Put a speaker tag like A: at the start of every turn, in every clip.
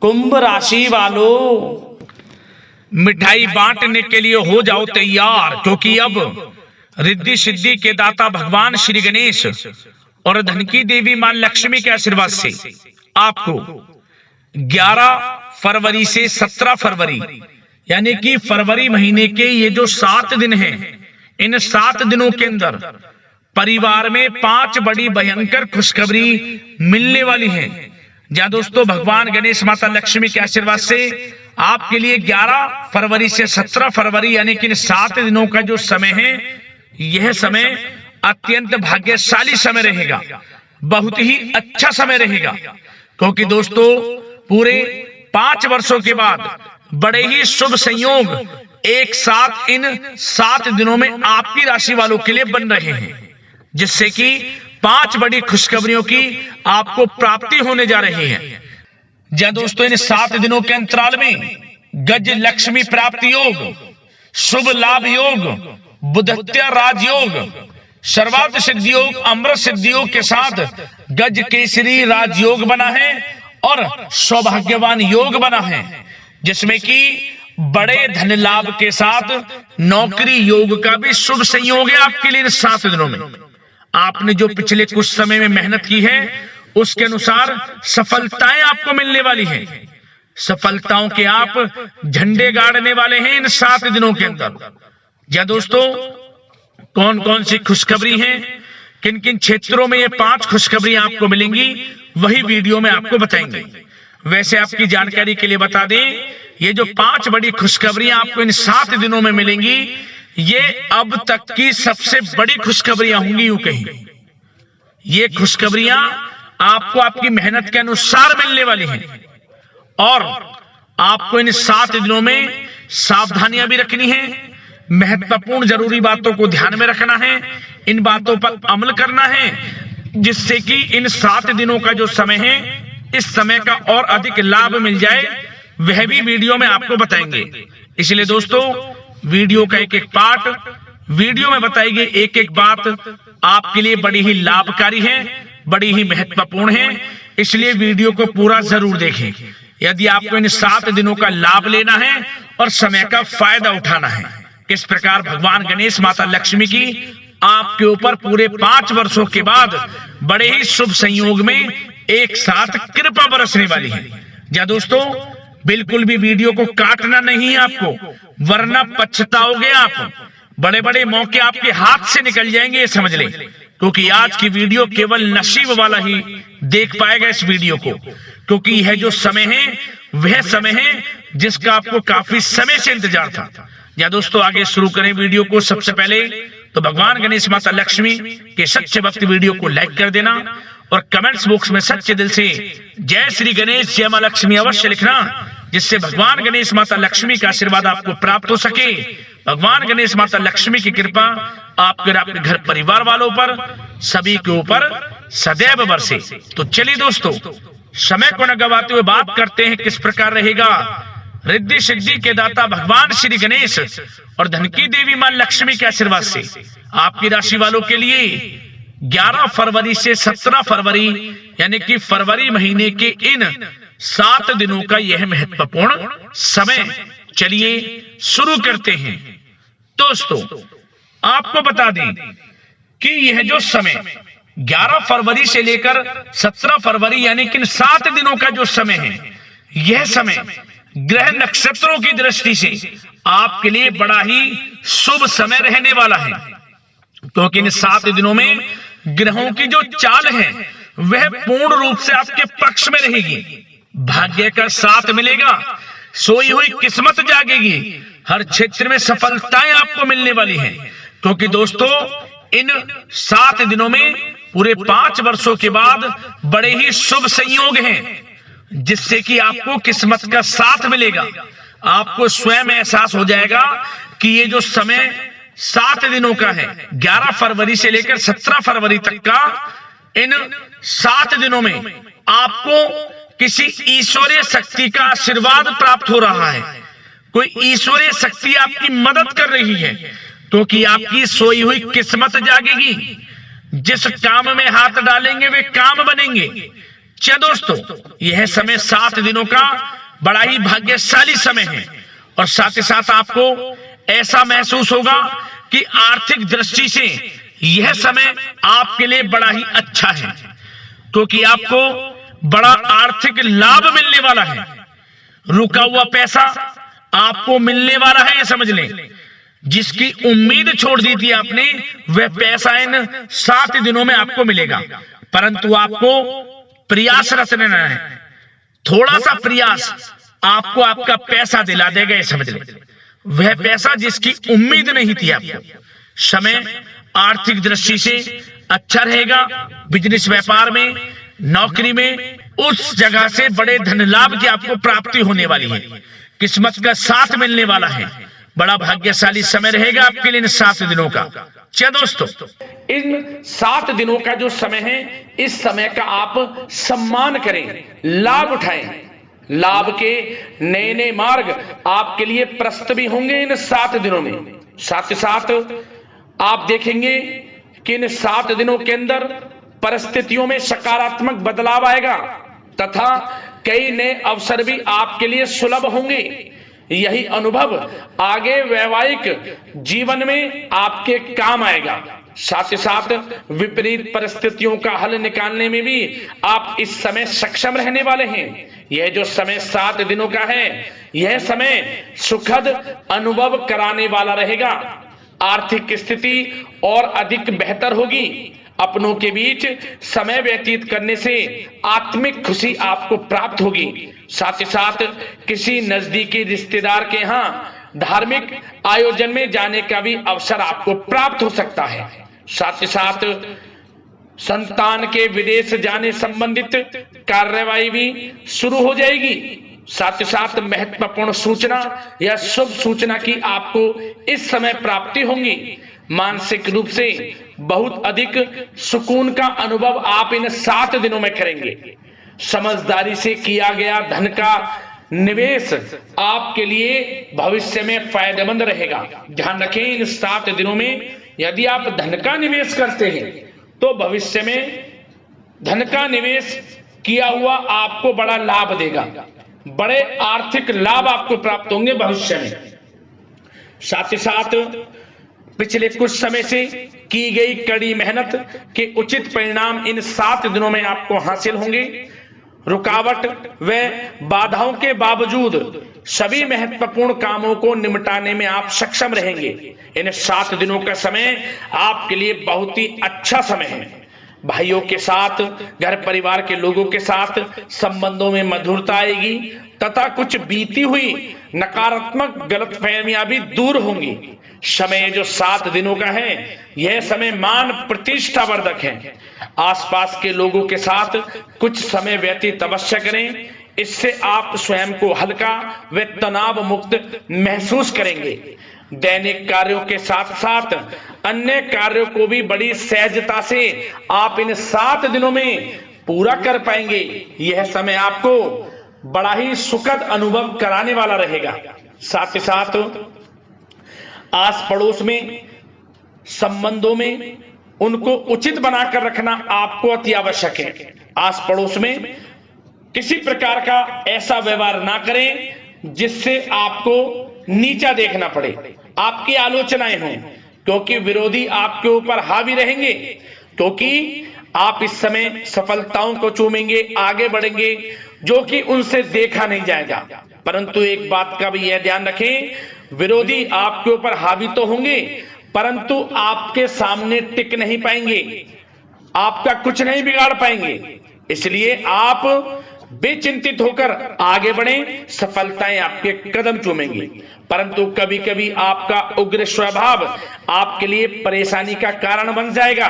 A: कुंभ राशि वालों, मिठाई बांटने के लिए हो जाओ तैयार, क्योंकि अब रिद्धि सिद्धि के दाता भगवान श्री गणेश और धन की देवी मां लक्ष्मी के आशीर्वाद से आपको 11 फरवरी से 17 फरवरी यानी कि फरवरी महीने के ये जो 7 दिन हैं, इन 7 दिनों के अंदर परिवार में 5 बड़ी भयंकर खुशखबरी मिलने वाली है। जहां दोस्तों भगवान गणेश माता लक्ष्मी के आशीर्वाद से आपके लिए 11 फरवरी से 17 फरवरी यानी कि इन 7 दिनों का जो समय है, यह समय अत्यंत भाग्यशाली समय रहेगा, बहुत ही अच्छा समय रहेगा। क्योंकि दोस्तों पूरे 5 वर्षों के बाद बड़े ही शुभ संयोग एक साथ इन 7 दिनों में आपकी राशि वालों के लिए बन रहे हैं, जिससे कि 5 बड़ी खुशखबरियों की आपको प्राप्ति होने जा रही है। जहां दोस्तों इन 7 दिनों के अंतराल में गज लक्ष्मी प्राप्ति योग, शुभ लाभ योग, बुधत्या राजयोग, सर्वार्थ सिद्धि योग, अमृत सिद्धि योग के साथ गज केसरी राजयोग बना है और सौभाग्यवान योग बना है, जिसमें कि बड़े धन लाभ के साथ नौकरी योग का भी शुभ संयोग है आपके लिए। 7 दिनों में आपने जो पिछले कुछ समय में मेहनत की है, उसके अनुसार सफलताएं आपको मिलने वाली हैं। सफलताओं के आप झंडे गाड़ने वाले हैं इन 7 दिनों के अंदर। या दोस्तों कौन कौन सी खुशखबरी हैं, किन किन क्षेत्रों में ये 5 खुशखबरियां आपको मिलेंगी, वही वीडियो में आपको बताएंगे। वैसे आपकी जानकारी के लिए बता दें, ये जो 5 बड़ी खुशखबरियां आपको इन 7 दिनों में मिलेंगी, ये अब तक की सबसे बड़ी खुशखबरियां होंगी। यूं कहीं ये खुशखबरियां आपको आपकी मेहनत के अनुसार मिलने वाली हैं और आपको इन 7 दिनों में सावधानियां भी रखनी है, महत्वपूर्ण जरूरी बातों को ध्यान में रखना है, इन बातों पर अमल करना है, जिससे कि इन 7 दिनों का जो समय है, इस समय का और अधिक लाभ मिल जाए, वह भी वीडियो में आपको बताएंगे। इसलिए दोस्तों वीडियो का एक एक पार्ट, वीडियो में बताई गई एक एक बात आपके लिए बड़ी ही लाभकारी है, बड़ी ही महत्वपूर्ण है। इसलिए वीडियो को पूरा जरूर देखें यदि आपको इन 7 दिनों का लाभ लेना है और समय का फायदा उठाना है। किस प्रकार भगवान गणेश माता लक्ष्मी की आपके ऊपर पूरे 5 वर्षों के बाद बड़े ही शुभ संयोग में एक साथ कृपा बरसने वाली है। या दोस्तों बिल्कुल भी वीडियो को काटना नहीं है आपको, वरना पछताओगे आप। बड़े बड़े मौके आपके हाथ से निकल जाएंगे, ये समझ लें। क्योंकि आज की वीडियो केवल नसीब वाला ही देख पाएगा इस वीडियो को, क्योंकि यह जो समय है वह समय है जिसका आपको काफी समय से इंतजार था। या दोस्तों आगे शुरू करें वीडियो को। सबसे पहले तो भगवान गणेश माता लक्ष्मी के सच्चे भक्त वीडियो को लाइक कर देना और कमेंट्स बॉक्स में सच्चे दिल से जय श्री गणेश जय मां लक्ष्मी अवश्य लिखना, जिससे भगवान गणेश माता लक्ष्मी का आशीर्वाद आपको प्राप्त हो सके। भगवान गणेश माता लक्ष्मी की कृपा आपके आपके घर परिवार वालों पर सभी के ऊपर सदैव बरसे। तो चलिए दोस्तों समय को न गवाते हुए बात करते हैं किस प्रकार रहेगा रिद्धि सिद्धि के दाता भगवान श्री गणेश और धन की देवी मां लक्ष्मी के आशीर्वाद से आपकी राशि वालों के लिए 11 फरवरी से 17 फरवरी यानी कि फरवरी महीने के इन 7 दिनों का यह महत्वपूर्ण समय। चलिए शुरू करते हैं। दोस्तों आपको बता दें कि यह जो समय 11 फरवरी से लेकर 17 फरवरी यानी कि इन 7 दिनों का जो समय है, यह समय ग्रह नक्षत्रों की दृष्टि से आपके लिए बड़ा ही शुभ समय रहने वाला है। क्योंकि इन 7 दिनों में ग्रहों की जो चाल है वह पूर्ण रूप से आपके पक्ष में रहेगी। भाग्य का साथ मिलेगा, सोई हुई किस्मत जागेगी, हर क्षेत्र में सफलताएं आपको मिलने वाली हैं। क्योंकि दोस्तों इन 7 दिनों में पूरे 5 वर्षों के बाद बड़े ही शुभ संयोग हैं, जिससे कि आपको किस्मत का साथ मिलेगा। आपको स्वयं एहसास हो जाएगा कि ये जो समय 7 दिनों का है, 11 फरवरी से लेकर 17 फरवरी तक का, इन 7 दिनों में आपको किसी ईश्वरीय शक्ति का आशीर्वाद प्राप्त हो रहा है। कोई ईश्वरीय शक्ति आपकी मदद कर रही है, क्योंकि आपकी सोई हुई किस्मत जागेगी। जिस काम में हाथ डालेंगे वे काम बनेंगे। दोस्तों यह समय 7 दिनों का बड़ा ही भाग्यशाली समय है। और साथ ही साथ आपको ऐसा महसूस होगा कि आर्थिक दृष्टि से यह समय आपके लिए बड़ा ही अच्छा है, क्योंकि आपको बड़ा आर्थिक लाभ मिलने वाला है। रुका हुआ पैसा आपको मिलने वाला है, ये समझ लें। जिसकी उम्मीद छोड़ दी थी आपने, वह पैसा इन 7 दिनों में आपको मिलेगा, परंतु आपको प्रयासरत रहना है। थोड़ा सा प्रयास आपको आपका पैसा दिला देगा, ये समझ लें। वह पैसा जिसकी उम्मीद नहीं थी आपको। समय आर्थिक दृष्टि से अच्छा रहेगा। बिजनेस व्यापार में, नौकरी में, उस जगह से बड़े धन लाभ की आपको प्राप्ति होने वाली है। किस्मत का साथ मिलने वाला है। बड़ा भाग्यशाली समय रहेगा आपके लिए इन 7 दिनों का। क्या दोस्तों, इन 7 दिनों का जो समय है, इस समय का आप सम्मान करें, लाभ उठाएं। लाभ के नए नए मार्ग आपके लिए प्रशस्त भी होंगे इन 7 दिनों में। साथ ही साथ आप देखेंगे कि इन 7 दिनों के अंदर परिस्थितियों में सकारात्मक बदलाव आएगा तथा कई नए अवसर भी आपके लिए सुलभ होंगे। यही अनुभव आगे वैवाहिक जीवन में आपके काम आएगा। साथ ही साथ विपरीत परिस्थितियों का हल निकालने में भी आप इस समय सक्षम रहने वाले हैं। यह जो समय 7 दिनों का है, यह समय सुखद अनुभव कराने वाला रहेगा। आर्थिक स्थिति और अधिक बेहतर होगी। अपनों के बीच समय व्यतीत करने से आत्मिक खुशी आपको प्राप्त होगी। साथ ही साथ किसी नजदीकी रिश्तेदार के यहाँ धार्मिक आयोजन में जाने का भी अवसर आपको प्राप्त हो सकता है। साथ ही साथ संतान के विदेश जाने संबंधित कार्यवाही भी शुरू हो जाएगी। साथ ही साथ महत्वपूर्ण सूचना या शुभ सूचना की आपको इस समय प्राप्ति होंगी। मानसिक रूप से बहुत अधिक सुकून का अनुभव आप इन 7 दिनों में करेंगे। समझदारी से किया गया धन का निवेश आपके लिए भविष्य में फायदेमंद रहेगा। ध्यान रखें, इन 7 दिनों में यदि आप धन का निवेश करते हैं तो भविष्य में धन का निवेश किया हुआ आपको बड़ा लाभ देगा। बड़े आर्थिक लाभ आपको प्राप्त होंगे भविष्य में। साथ ही साथ पिछले कुछ समय से की गई कड़ी मेहनत के उचित परिणाम इन 7 दिनों में आपको हासिल होंगे। रुकावट व बाधाओं के बावजूद सभी महत्वपूर्ण कामों को निपटाने में आप सक्षम रहेंगे। इन 7 दिनों का समय आपके लिए बहुत ही अच्छा समय है। भाइयों के साथ, घर परिवार के लोगों के साथ संबंधों में मधुरता आएगी तथा कुछ बीती हुई नकारात्मक गलतफहमियां भी दूर होंगी। समय जो 7 दिनों का है, यह समय मान प्रतिष्ठा वर्धक है। आसपास के लोगों के साथ कुछ समय व्यतीत अवश्य करें। इससे आप स्वयं को हल्का व तनाव मुक्त महसूस करेंगे। दैनिक कार्यों के साथ साथ अन्य कार्यों को भी बड़ी सहजता से आप इन 7 दिनों में पूरा कर पाएंगे। यह समय आपको बड़ा ही सुखद अनुभव कराने वाला रहेगा। साथ ही साथ आस पड़ोस में संबंधों में उनको उचित बनाकर रखना आपको अति आवश्यक है। आस पड़ोस में किसी प्रकार का ऐसा व्यवहार ना करें जिससे आपको नीचा देखना पड़े, आपकी आलोचनाएं हों, क्योंकि विरोधी आपके ऊपर हावी रहेंगे। क्योंकि आप इस समय सफलताओं को चूमेंगे, आगे बढ़ेंगे, जो कि उनसे देखा नहीं जाएगा। परंतु एक बात का भी यह ध्यान रखें, विरोधी आपके ऊपर हावी तो होंगे परंतु आपके सामने टिक नहीं पाएंगे, आपका कुछ नहीं बिगाड़ पाएंगे। इसलिए आप बेचिंतित होकर आगे बढ़ें, सफलताएं आपके कदम चूमेंगी। परंतु कभी कभी आपका उग्र स्वभाव आपके लिए परेशानी का कारण बन जाएगा।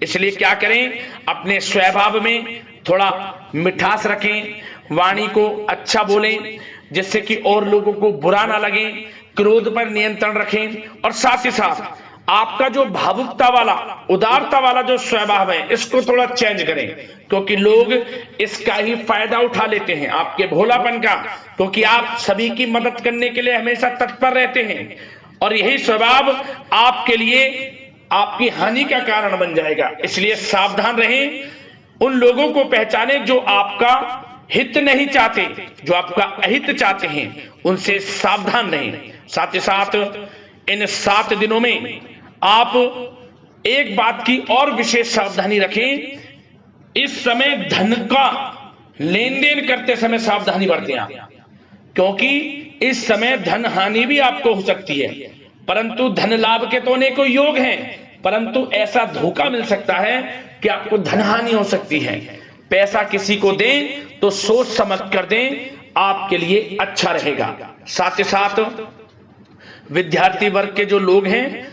A: इसलिए क्या करें, अपने स्वभाव में थोड़ा मिठास रखें, वाणी को अच्छा बोलें जिससे कि और लोगों को बुरा ना लगे, क्रोध पर नियंत्रण रखें। और साथ ही साथ आपका जो भावुकता वाला, उदारता वाला जो स्वभाव है, इसको थोड़ा चेंज करें, क्योंकि लोग इसका ही फायदा उठा लेते हैं, आपके भोलापन का, क्योंकि आप सभी की मदद करने के लिए हमेशा तत्पर रहते हैं। और यही स्वभाव आपके लिए आपकी हानि का कारण बन जाएगा। इसलिए सावधान रहें, उन लोगों को पहचानें जो आपका हित नहीं चाहते, जो आपका अहित चाहते हैं, उनसे सावधान रहें। साथ ही साथ इन 7 दिनों में आप एक बात की और विशेष सावधानी रखें, इस समय धन का लेन देन करते समय सावधानी बरतें आप, क्योंकि इस समय धन हानि भी आपको हो सकती है, परंतु धन लाभ के तो अनेकों योग हैं, परंतु ऐसा धोखा मिल सकता है कि आपको धन हानि हो सकती है। पैसा किसी को दें तो सोच समझ कर दें, आपके लिए अच्छा रहेगा। साथ ही साथ विद्यार्थी वर्ग के जो लोग हैं,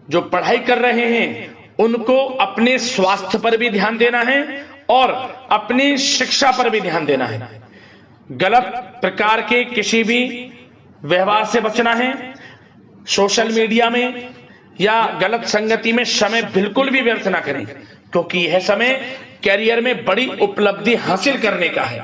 A: जो पढ़ाई कर रहे हैं, उनको अपने स्वास्थ्य पर भी ध्यान देना है और अपनी शिक्षा पर भी ध्यान देना है। गलत प्रकार के किसी भी व्यवहार से बचना है। सोशल मीडिया में या गलत संगति में समय बिल्कुल भी व्यर्थ ना करें, क्योंकि यह समय कैरियर में बड़ी उपलब्धि हासिल करने का है।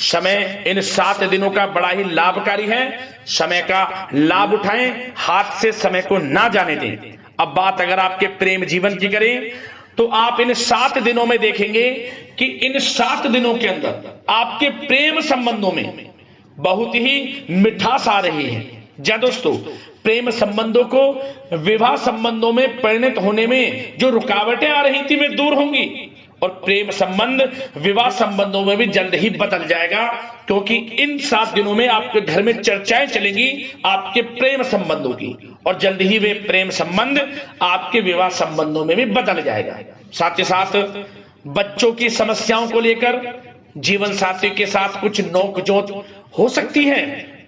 A: समय इन 7 दिनों का बड़ा ही लाभकारी है। समय का लाभ उठाएं, हाथ से समय को ना जाने दें। अब बात अगर आपके प्रेम जीवन की करें, तो आप इन 7 दिनों में देखेंगे कि इन 7 दिनों के अंदर आपके प्रेम संबंधों में बहुत ही मिठास आ रही है। जी दोस्तों, प्रेम संबंधों को विवाह संबंधों में परिणत होने में जो रुकावटें आ रही थी, वे दूर होंगी और प्रेम संबंध विवाह संबंधों में भी जल्द ही बदल जाएगा, क्योंकि इन 7 दिनों में आपके घर में चर्चाएं चलेंगी आपके प्रेम संबंधों की, और जल्द ही वे प्रेम संबंध आपके विवाह संबंधों में भी बदल जाएगा। साथ ही साथ बच्चों की समस्याओं को लेकर जीवन साथी के साथ कुछ नोकझोंक हो सकती है,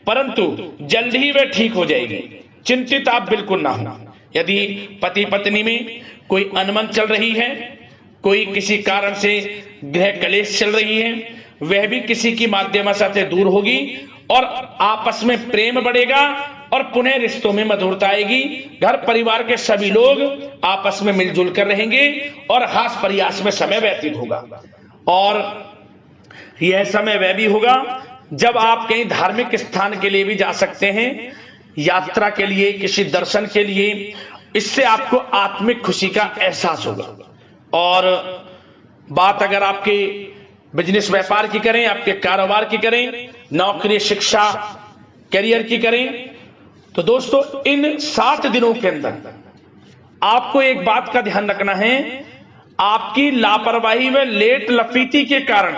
A: परंतु जल्द ही वे ठीक हो जाएगी। चिंतित आप बिल्कुल ना हो। यदि पति पत्नी में कोई अनबन चल रही है, कोई किसी कारण से गृह कलेश चल रही है, वह भी किसी की माध्यम से दूर होगी और आपस में प्रेम बढ़ेगा और पुनः रिश्तों में मधुरता आएगी। घर परिवार के सभी लोग आपस में मिलजुल कर रहेंगे और हास प्रयास में समय व्यतीत होगा। और यह समय वह भी होगा जब आप कहीं धार्मिक स्थान के लिए भी जा सकते हैं, यात्रा के लिए, किसी दर्शन के लिए। इससे आपको आत्मिक खुशी का एहसास होगा। और बात अगर आपके बिजनेस व्यापार की करें, आपके कारोबार की करें, नौकरी, शिक्षा, करियर की करें, तो दोस्तों इन 7 दिनों के अंदर आपको एक बात का ध्यान रखना है, आपकी लापरवाही व लेट लफीती के कारण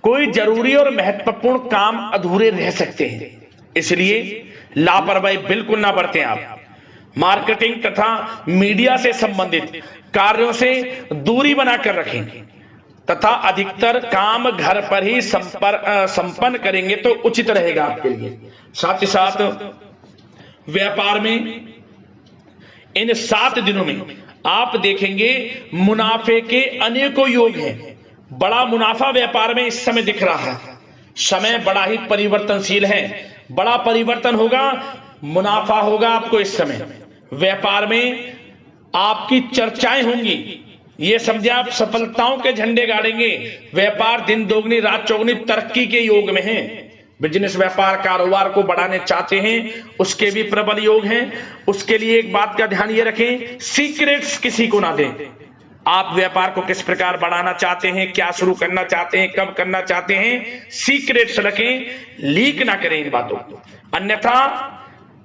A: कोई जरूरी और महत्वपूर्ण काम अधूरे रह सकते हैं। इसलिए लापरवाही बिल्कुल ना बरतें आप। मार्केटिंग तथा मीडिया से संबंधित कार्यों से दूरी बनाकर रखें तथा अधिकतर काम घर पर ही संपन्न करेंगे तो उचित रहेगा आपके लिए। साथ ही साथ व्यापार में इन 7 दिनों में आप देखेंगे मुनाफे के अनेकों योग हैं। बड़ा मुनाफा व्यापार में इस समय दिख रहा है। समय बड़ा ही परिवर्तनशील है, बड़ा परिवर्तन होगा, मुनाफा होगा आपको इस समय। व्यापार में आपकी चर्चाएं होंगी, ये समझे आप सफलताओं के झंडे गाड़ेंगे। व्यापार दिन दोगुनी रात चौगुनी तरक्की के योग में है। बिजनेस व्यापार कारोबार को बढ़ाने चाहते हैं, उसके भी प्रबल योग हैं। उसके लिए एक बात का ध्यान ये रखें, सीक्रेट्स किसी को ना दें। आप व्यापार को किस प्रकार बढ़ाना चाहते हैं, क्या शुरू करना चाहते हैं, कब करना चाहते हैं, सीक्रेट्स रखें, लीक ना करें इन बातों को, अन्यथा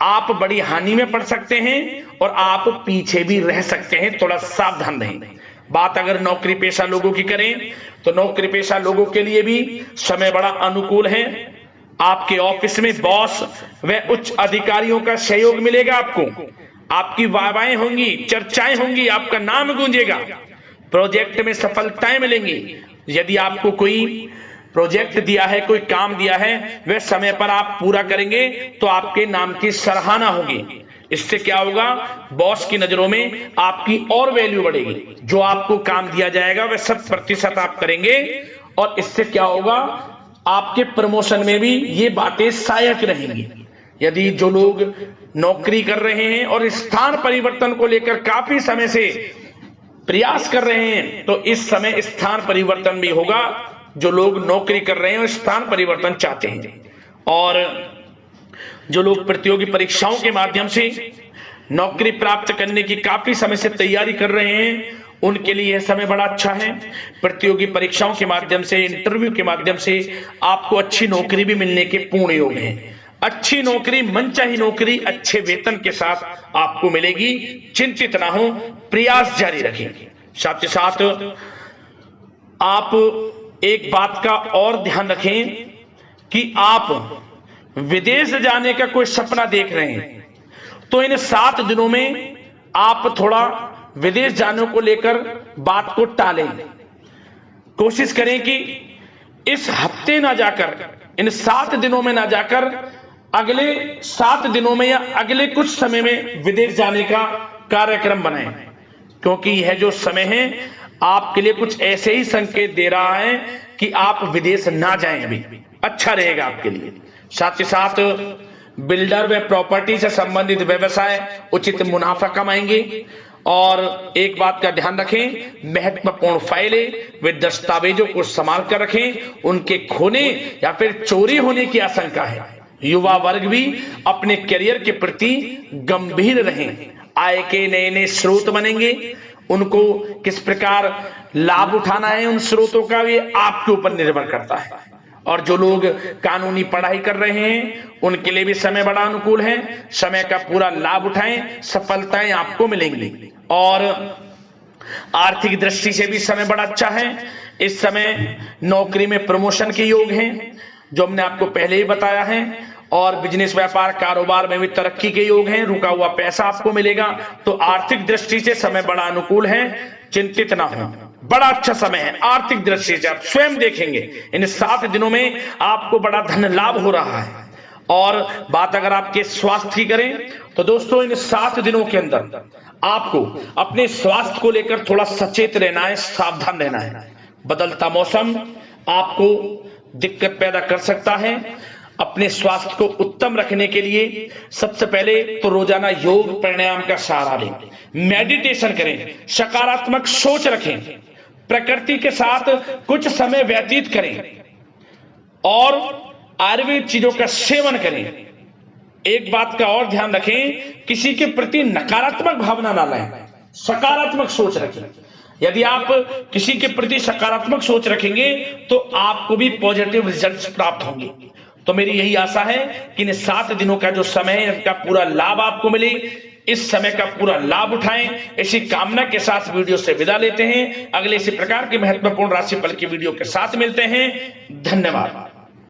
A: आप बड़ी हानि में पड़ सकते हैं और आप पीछे भी रह सकते हैं। थोड़ा सावधान रहें। बात अगर नौकरी पेशा लोगों की करें, तो नौकरी पेशा लोगों के लिए भी समय बड़ा अनुकूल है। आपके ऑफिस में बॉस व उच्च अधिकारियों का सहयोग मिलेगा आपको, आपकी वाहवाहें होंगी, चर्चाएं होंगी, आपका नाम गूंजेगा, प्रोजेक्ट में सफलताएं मिलेंगी। यदि आपको कोई प्रोजेक्ट दिया है, कोई काम दिया है, वह समय पर आप पूरा करेंगे तो आपके नाम की सराहना होगी। इससे क्या होगा, बॉस की नजरों में आपकी और वैल्यू बढ़ेगी। जो आपको काम दिया जाएगा वह 100% आप करेंगे और इससे क्या होगा, आपके प्रमोशन में भी ये बातें सहायक रहेंगी। यदि जो लोग नौकरी कर रहे हैं और स्थान परिवर्तन को लेकर काफी समय से प्रयास कर रहे हैं, तो इस समय स्थान परिवर्तन भी होगा। जो लोग नौकरी कर रहे हैं और स्थान परिवर्तन चाहते हैं, और जो लोग प्रतियोगी परीक्षाओं के माध्यम से नौकरी प्राप्त करने की काफी समय से तैयारी कर रहे हैं, उनके लिए यह समय बड़ा अच्छा है। प्रतियोगी परीक्षाओं के माध्यम से, इंटरव्यू के माध्यम से आपको अच्छी नौकरी भी मिलने के पूर्ण योग हैं। अच्छी नौकरी, मनचाही नौकरी अच्छे वेतन के साथ आपको मिलेगी। चिंतित ना हो, प्रयास जारी रखें। साथ ही साथ आप एक बात का और ध्यान रखें कि आप विदेश जाने का कोई सपना देख रहे हैं तो इन 7 दिनों में आप थोड़ा विदेश जाने को लेकर बात को टालें। कोशिश करें कि इस हफ्ते ना जाकर, इन 7 दिनों में ना जाकर, अगले 7 दिनों में या अगले कुछ समय में विदेश जाने का कार्यक्रम बनाएं, क्योंकि यह जो समय है आपके लिए कुछ ऐसे ही संकेत दे रहा है कि आप विदेश ना जाएं। अभी अच्छा रहेगा आपके लिए। साथ ही साथ बिल्डर व प्रॉपर्टी से संबंधित व्यवसाय उचित मुनाफा कमाएंगे। और एक बात का ध्यान रखें, महत्वपूर्ण फाइलें व दस्तावेजों को संभाल कर रखें, उनके खोने या फिर चोरी होने की आशंका है। युवा वर्ग भी अपने करियर के प्रति गंभीर रहें। आय के नए नए स्रोत बनेंगे, उनको किस प्रकार लाभ उठाना है उन स्रोतों का, ये आपके ऊपर निर्भर करता है। और जो लोग कानूनी पढ़ाई कर रहे हैं उनके लिए भी समय बड़ा अनुकूल है। समय का पूरा लाभ उठाएं, सफलताएं आपको मिलेंगी। और आर्थिक दृष्टि से भी समय बड़ा अच्छा है। इस समय नौकरी में प्रमोशन के योग हैं, जो हमने आपको पहले ही बताया है। और बिजनेस, व्यापार, कारोबार में भी तरक्की के योग हैं। रुका हुआ पैसा आपको मिलेगा। तो आर्थिक दृष्टि से समय बड़ा अनुकूल है, चिंतित ना हो, बड़ा अच्छा समय है। आर्थिक दृष्टि से आप स्वयं देखेंगे इन 7 दिनों में आपको बड़ा धन लाभ हो रहा है। और बात अगर आपके स्वास्थ्य की करें तो दोस्तों, इन 7 दिनों के अंदर आपको अपने स्वास्थ्य को लेकर थोड़ा सचेत रहना है, सावधान रहना है। बदलता मौसम आपको दिक्कत पैदा कर सकता है। अपने स्वास्थ्य को उत्तम रखने के लिए सबसे पहले तो रोजाना योग प्राणायाम का सहारा लें, मेडिटेशन करें, सकारात्मक सोच रखें, प्रकृति के साथ कुछ समय व्यतीत करें और आयुर्वेद चीजों का सेवन करें। एक बात का और ध्यान रखें, किसी के प्रति नकारात्मक भावना ना लाएं, सकारात्मक सोच रखें। यदि आप किसी के प्रति सकारात्मक सोच रखेंगे तो आपको भी पॉजिटिव रिजल्ट्स प्राप्त होंगे। तो मेरी यही आशा है कि इन 7 दिनों का जो समय है इसका पूरा लाभ आपको मिले। इस समय का पूरा लाभ उठाएं, इसी कामना के साथ वीडियो से विदा लेते हैं। अगले इसी प्रकार के महत्वपूर्ण राशिफल की वीडियो के साथ मिलते हैं। धन्यवाद।